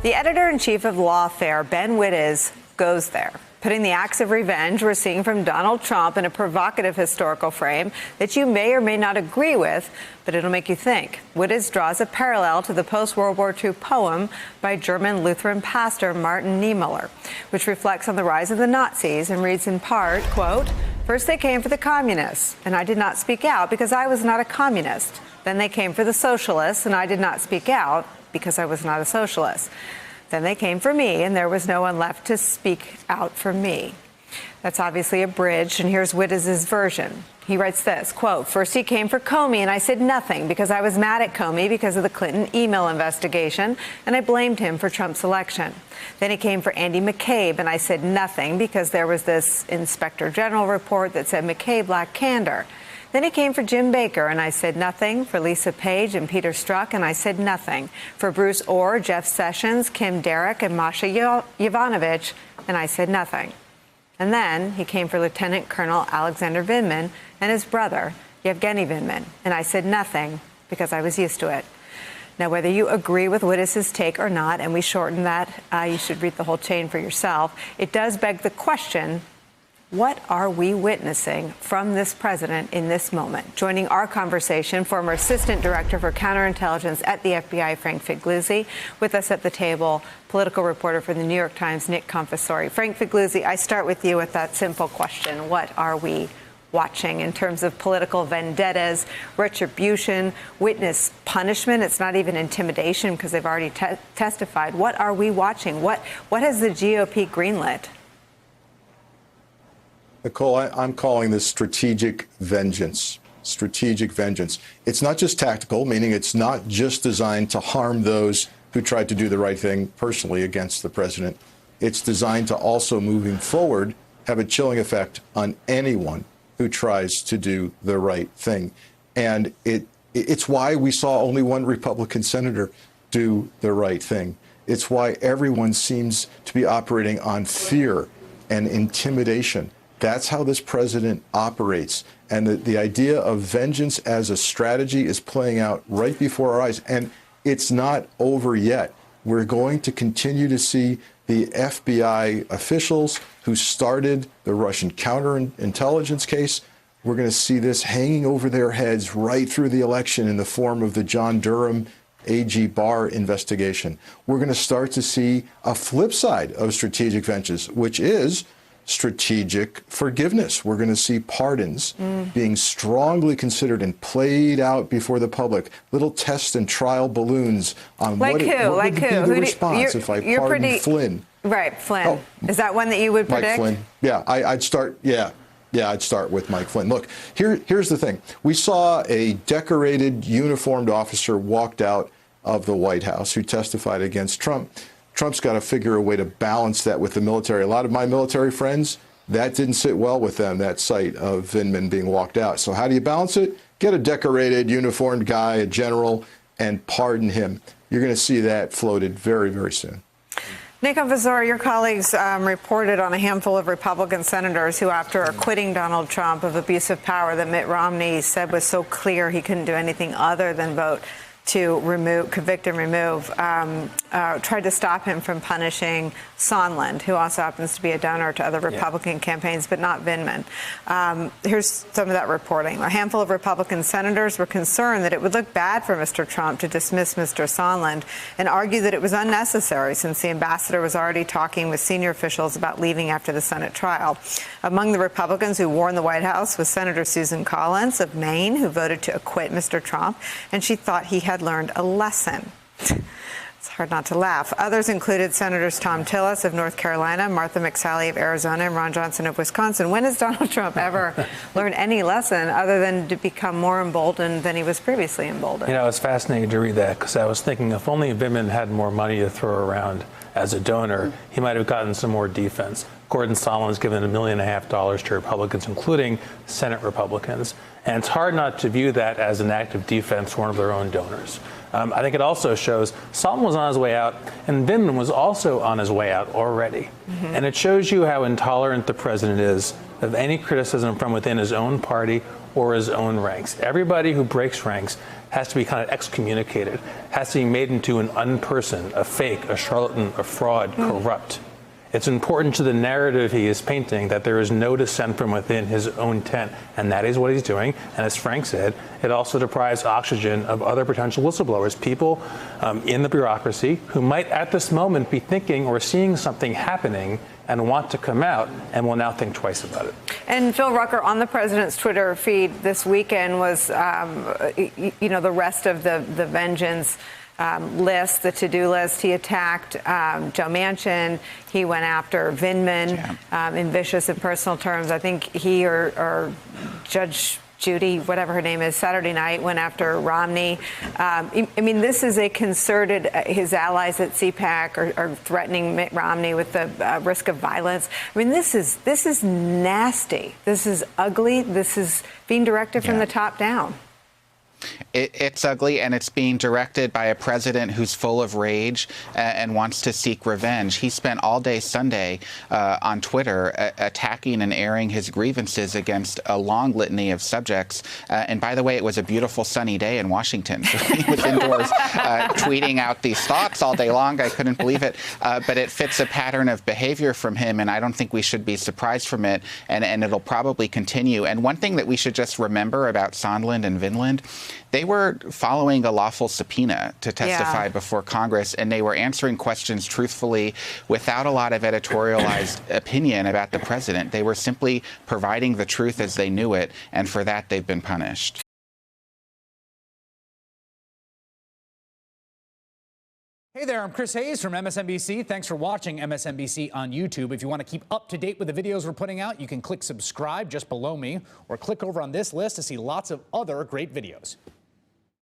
The editor-in-chief of Lawfare, Ben Wittes, goes there, putting the acts of revenge we're seeing from Donald Trump in a provocative historical frame that you may or may not agree with, but it'll make you think. Wittes draws a parallel to the post-World War II poem by German Lutheran pastor Martin Niemöller, which reflects on the rise of the Nazis and reads in part, quote, "First they came for the communists, and I did not speak out because I was not a communist. Then they came for the socialists, and I did not speak out because I was not a socialist. Then they came for me, and there was no one left to speak out for me." That's obviously abridged, and here's Wittes' version. He writes this, quote, "First he came for Comey, and I said nothing because I was mad at Comey because of the Clinton email investigation, and I blamed him for Trump's election. Then he came for Andy McCabe, and I said nothing because there was this Inspector General report that said McCabe lacked candor. Then he came for Jim Baker, and I said nothing. For Lisa Page and Peter Strzok, and I said nothing. For Bruce Orr, Jeff Sessions, Kim Derrick, and Masha Yovanovitch, and I said nothing. And then he came for Lieutenant Colonel Alexander Vindman and his brother, Yevgeny Vindman, and I said nothing because I was used to it." Now, whether you agree with Wittes' take or not, and we shorten that, you should read the whole chain for yourself, it does beg the question, what are we witnessing from this president in this moment? Joining our conversation, former Assistant Director for Counterintelligence at the FBI, Frank Figliuzzi. With us at the table, political reporter for the New York Times, Nick Confessori. Frank Figliuzzi, I start with you with that simple question. What are we watching in terms of political vendettas, retribution, witness punishment? It's not even intimidation because they've already testified. What are we watching? What has the GOP greenlit? Nicole, I'm calling this strategic vengeance. Strategic vengeance. It's not just tactical, meaning it's not just designed to harm those who tried to do the right thing personally against the president. It's designed to also, moving forward, have a chilling effect on anyone who tries to do the right thing. And it's why we saw only one Republican senator do the right thing. It's why everyone seems to be operating on fear and intimidation. That's how this president operates. And the idea of vengeance as a strategy is playing out right before our eyes. And it's not over yet. We're going to continue to see the FBI officials who started the Russian counterintelligence case. We're going to see this hanging over their heads right through the election in the form of the John Durham AG Barr investigation. We're going to start to see a flip side of strategic vengeance, which is strategic forgiveness. We're going to see pardons being strongly considered and played out before the public. Little test and trial balloons on what would be the response if I pardon Flynn. Right, Flynn. Oh, is that one that you would predict? Mike Flynn. Yeah, I'd start. Yeah, I'd start with Mike Flynn. Look, here's the thing. We saw a decorated, uniformed officer walked out of the White House who testified against Trump. Trump's got to figure a way to balance that with the military. A lot of my military friends, that didn't sit well with them, that sight of Vindman being walked out. So how do you balance it? Get a decorated, uniformed guy, a general, and pardon him. You're going to see that floated very, very soon. Nick Confessori, your colleagues reported on a handful of Republican senators who, after acquitting Donald Trump of abuse of power that Mitt Romney said was so clear he couldn't do anything other than vote to convict and remove, tried to stop him from punishing Sondland, who also happens to be a donor to other Republican campaigns, but not Vindman. Here's some of that reporting. A handful of Republican senators were concerned that it would look bad for Mr. Trump to dismiss Mr. Sondland and argue that it was unnecessary since the ambassador was already talking with senior officials about leaving after the Senate trial. Among the Republicans who warned the White House was Senator Susan Collins of Maine, who voted to acquit Mr. Trump, and she thought he had learned a lesson. It's hard not to laugh. Others included Senators Tom Tillis of North Carolina, Martha McSally of Arizona, and Ron Johnson of Wisconsin. When has Donald Trump ever learned any lesson other than to become more emboldened than he was previously emboldened? You know, it's fascinating to read that because I was thinking if only Vindman had more money to throw around as a donor, he might have gotten some more defense. Gordon Sondland's given $1.5 million to Republicans, including Senate Republicans. And it's hard not to view that as an act of defense for one of their own donors. I think it also shows Sondland was on his way out, and Vindman was also on his way out already. And it shows you how intolerant the president is of any criticism from within his own party or his own ranks. Everybody who breaks ranks has to be kind of excommunicated, has to be made into an unperson, a fake, a charlatan, a fraud, corrupt. It's important to the narrative he is painting that there is no dissent from within his own tent, and that is what he's doing. And as Frank said, it also deprives oxygen of other potential whistleblowers, people in the bureaucracy who might at this moment be thinking or seeing something happening and want to come out and will now think twice about it. And Phil Rucker, on the president's Twitter feed this weekend was, the rest of the vengeance list, the to-do list. He attacked Joe Manchin. He went after Vindman in vicious and personal terms. I think he or Judge Judy, whatever her name is, Saturday night went after Romney. I mean, this is a concerted, his allies at CPAC are threatening Mitt Romney with the risk of violence. I mean, this is nasty. This is ugly. This is being directed from the top down. It's ugly, and it's being directed by a president who's full of rage and wants to seek revenge. He spent all day Sunday on Twitter attacking and airing his grievances against a long litany of subjects. And by the way, it was a beautiful sunny day in Washington. So he was indoors tweeting out these thoughts all day long. I couldn't believe it. But it fits a pattern of behavior from him, and I don't think we should be surprised from it. And it'll probably continue. And one thing that we should just remember about Sondland and Vindman, they were following a lawful subpoena to testify before Congress, and they were answering questions truthfully without a lot of editorialized opinion about the president. They were simply providing the truth as they knew it, and for that they've been punished. Hey there, I'm Chris Hayes from MSNBC. Thanks for watching MSNBC on YouTube. If you want to keep up to date with the videos we're putting out, you can click subscribe just below me, or click over on this list to see lots of other great videos.